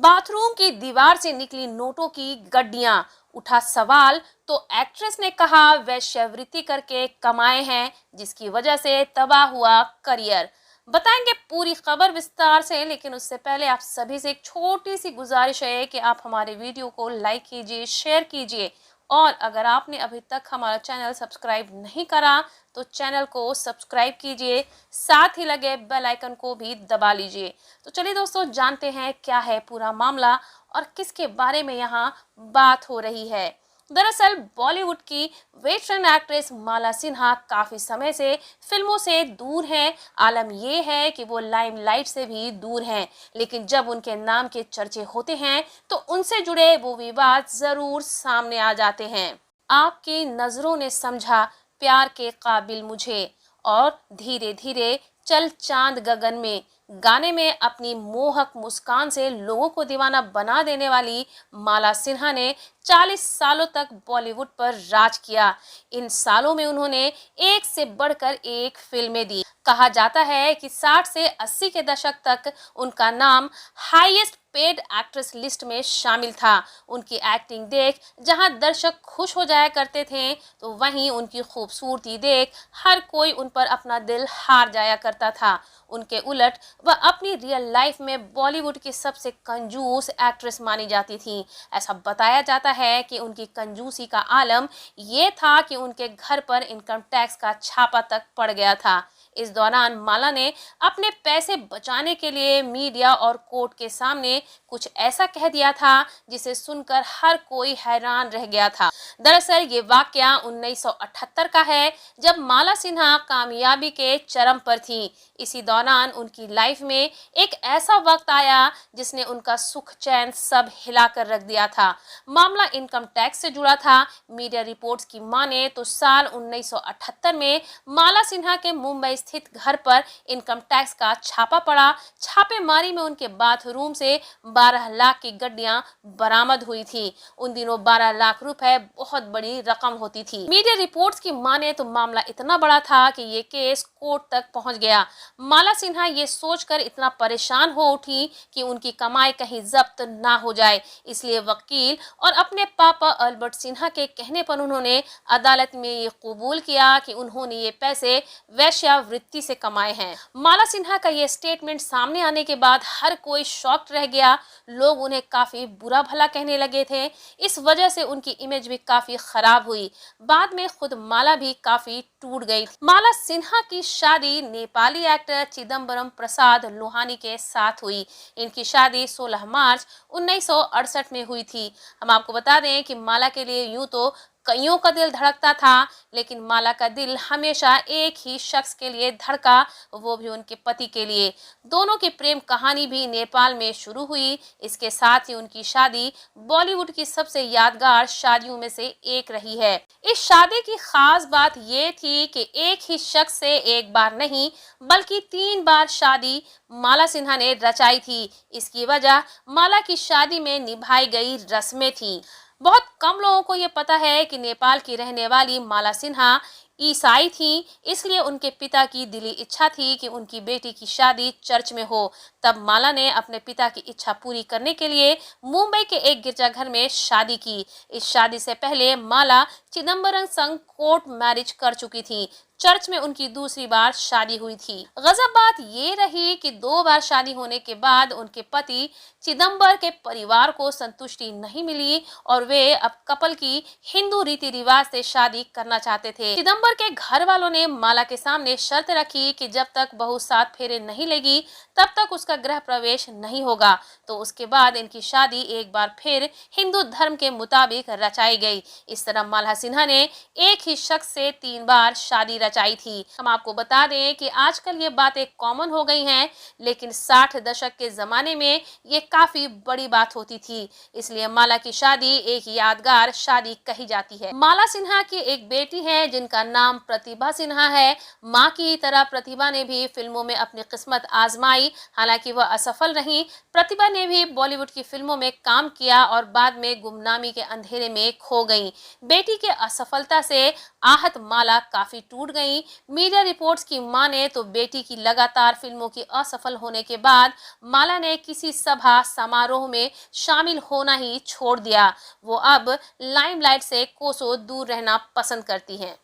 Bathroom की दीवार से निकली नोटों की गड्डियां, उठा सवाल तो एक्ट्रेस ने कहा वेश्यावृत्ति करके कमाए हैं जिसकी वजह से तबाह हुआ करियर। बताएंगे पूरी खबर विस्तार से, लेकिन उससे पहले आप सभी से एक छोटी सी गुजारिश है कि आप हमारे वीडियो को लाइक कीजिए, शेयर कीजिए और अगर आपने अभी तक हमारा चैनल सब्सक्राइब नहीं करा तो चैनल को सब्सक्राइब कीजिए, साथ ही लगे बेल आइकन को भी दबा लीजिए। तो चलिए दोस्तों, जानते हैं क्या है पूरा मामला और किसके बारे में यहाँ बात हो रही है। दरअसल बॉलीवुड की वेटरन एक्ट्रेस माला सिन्हा काफी समय से फिल्मों से दूर हैं। आलम ये है कि वो लाइमलाइट से भी दूर हैं, लेकिन जब उनके नाम के चर्चे होते हैं तो उनसे जुड़े वो विवाद जरूर सामने आ जाते हैं। आपकी नजरों ने समझा प्यार के काबिल मुझे और धीरे धीरे चल चांद गगन में गाने में अपनी मोहक मुस्कान से लोगों को दीवाना बना देने वाली माला सिन्हा ने 40 सालों तक बॉलीवुड पर राज किया। इन सालों में उन्होंने एक से बढ़कर एक फिल्में दी। कहा जाता है कि 60 से 80 के दशक तक उनका नाम हाईएस्ट पेड एक्ट्रेस लिस्ट में शामिल था। उनकी एक्टिंग देख जहां दर्शक खुश हो जाया करते थे, तो वहीं उनकी खूबसूरती देख हर कोई उन पर अपना दिल हार जाया करता था। उनके उलट वह अपनी रियल लाइफ में बॉलीवुड की सबसे कंजूस एक्ट्रेस मानी जाती थी। ऐसा बताया जाता है कि उनकी कंजूसी का आलम ये था कि उनके घर पर इनकम टैक्स का छापा तक पड़ गया था। इस दौरान माला ने अपने पैसे बचाने के लिए मीडिया और कोर्ट के सामने कुछ ऐसा कह दिया था जिसे सुनकर हर कोई हैरान रह गया था। दरअसल ये वाकया 1978 का है, जब माला सिन्हा कामयाबी के चरम पर थी। इसी दौरान उनकी लाइफ में एक ऐसा वक्त आया जिसने उनका सुख चैन सब हिला कर रख दिया था। मामला इनकम टैक्स से जुड़ा था। मीडिया रिपोर्ट्स की माने तो साल 1978 में माला सिन्हा के मुंबई स्थित घर पर इनकम टैक्स का छापा पड़ा। छापेमारी में उनके बाथरूम से 12 लाख की गड्डियां बरामद हुई थी। उन दिनों 12 लाख रुपए बहुत बड़ी रकम होती थी। मीडिया रिपोर्ट्स की माने तो मामला इतना बड़ा था कि ये केस कोर्ट तक पहुंच गया। माला सिन्हा ये सोचकर इतना परेशान हो उठी कि उनकी कमाई कहीं जब्त ना हो जाए, इसलिए वकील और अपने पापा अल्बर्ट सिन्हा के कहने पर उन्होंने अदालत में ये कबूल किया कि उन्होंने ये पैसे वेश्यावृत्ति से कमाए हैं। माला सिन्हा का ये स्टेटमेंट सामने आने के बाद हर कोई शॉक्ड रह गया। लोग उन्हें काफी बुरा भला कहने लगे थे। इस वजह से उनकी इमेज भी काफी खराब हुई। बाद में खुद माला भी काफी टूट गई। माला सिन्हा की शादी नेपाली एक्टर चिदम्बरम प्रसाद लोहानी के साथ हुई। इनकी शादी 16 मार्च 1968 में हुई थी। हम आपको बता दें कि माला के लिए यूं तो कईयों का दिल धड़कता था, लेकिन माला का दिल हमेशा एक ही शख्स के लिए धड़का, वो भी उनके पति के लिए। दोनों की प्रेम कहानी भी नेपाल में शुरू हुई। इसके साथ ही उनकी शादी बॉलीवुड की सबसे यादगार शादियों में से एक रही है। इस शादी की खास बात ये थी कि एक ही शख्स से एक बार नहीं बल्कि 3 बार शादी माला सिन्हा ने रचाई थी। इसकी वजह माला की शादी में निभाई गई रस्में थी। बहुत कम लोगों को ये पता है कि नेपाल की रहने वाली माला सिन्हा ईसाई थी, इसलिए उनके पिता की दिली इच्छा थी कि उनकी बेटी की शादी चर्च में हो। तब माला ने अपने पिता की इच्छा पूरी करने के लिए मुंबई के एक गिरजाघर में शादी की। इस शादी से पहले माला चिदम्बरम संग कोर्ट मैरिज कर चुकी थी। चर्च में उनकी दूसरी बार शादी हुई थी। गजब बात ये रही कि 2 बार शादी होने के बाद उनके पति चिदम्बर के परिवार को संतुष्टि नहीं मिली और वे अब कपल की हिंदू रीति रिवाज से शादी करना चाहते थे। चिदम्बर के घर वालों ने माला के सामने शर्त रखी कि जब तक बहू 7 फेरे नहीं लेगी तब तक उसका गृह प्रवेश नहीं होगा। तो उसके बाद इनकी शादी एक बार फिर हिंदू धर्म के मुताबिक रचाई गई। इस तरह माला सिन्हा ने एक ही शख्स से 3 बार शादी रचाई थी। हम आपको बता दें कि आजकल ये बातें कॉमन हो गई हैं, लेकिन 60 दशक के जमाने में ये काफी बड़ी बात होती थी। इसलिए माला की शादी एक यादगार शादी कही जाती है। माला सिन्हा की एक बेटी है जिनका नाम प्रतिभा सिन्हा है। मां की तरह प्रतिभा ने भी फिल्मों में अपनी किस्मत आजमाई, हालांकि वह असफल रही। प्रतिभा ने भी बॉलीवुड की फिल्मों में काम किया और बाद में गुमनामी के अंधेरे में खो गई। बेटी के असफलता से आहत माला काफी टूट गईं। मीडिया रिपोर्ट्स की माने तो बेटी की लगातार फिल्मों की असफल होने के बाद माला ने किसी सभा समारोह में शामिल होना ही छोड़ दिया। वो अब लाइमलाइट से कोसों दूर रहना पसंद करती हैं।